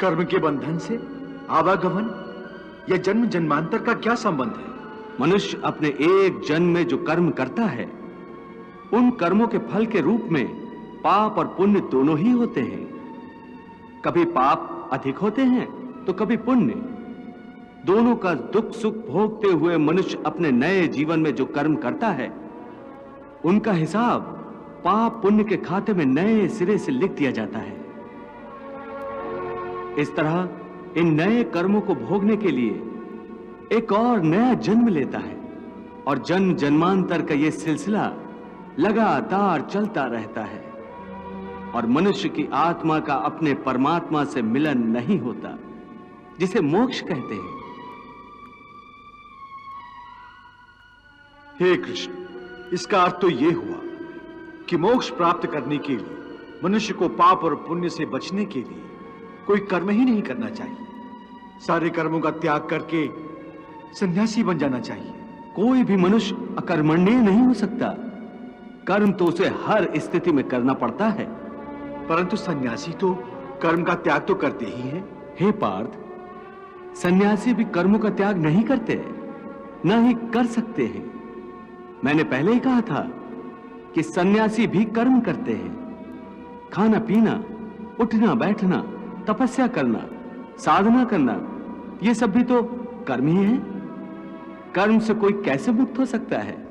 कर्म के बंधन से आवागमन या जन्म जन्मांतर का क्या संबंध है? मनुष्य अपने एक जन्म में जो कर्म करता है, उन कर्मों के फल के रूप में पाप और पुण्य दोनों ही होते हैं। कभी पाप अधिक होते हैं तो कभी पुण्य। दोनों का दुख सुख भोगते हुए मनुष्य अपने नए जीवन में जो कर्म करता है, उनका हिसाब पाप पुण्य के खाते में नए सिरे से लिख दिया जाता है। इस तरह इन नए कर्मों को भोगने के लिए एक और नया जन्म लेता है और जन्म जन्मांतर का यह सिलसिला लगातार चलता रहता है और मनुष्य की आत्मा का अपने परमात्मा से मिलन नहीं होता, जिसे मोक्ष कहते हैं। हे कृष्ण, इसका अर्थ तो यह हुआ कि मोक्ष प्राप्त करने के लिए मनुष्य को पाप और पुण्य से बचने के लिए कोई कर्म ही नहीं करना चाहिए। सारे कर्मों का त्याग करके सन्यासी बन जाना चाहिए। कोई भी मनुष्य अकर्मण्य नहीं हो सकता। कर्म तो उसे हर स्थिति में करना पड़ता है। परंतु सन्यासी तो कर्म का त्याग तो करते ही हैं। हे पार्थ, सन्यासी भी कर्मों का त्याग नहीं करते, न ही कर सकते हैं। मैंने पहले ही कहा था कि सन्यासी भी कर्म करते हैं। खाना पीना, उठना बैठना, तपस्या करना, साधना करना, ये सब भी तो कर्म ही है। कर्म से कोई कैसे मुक्त हो सकता है?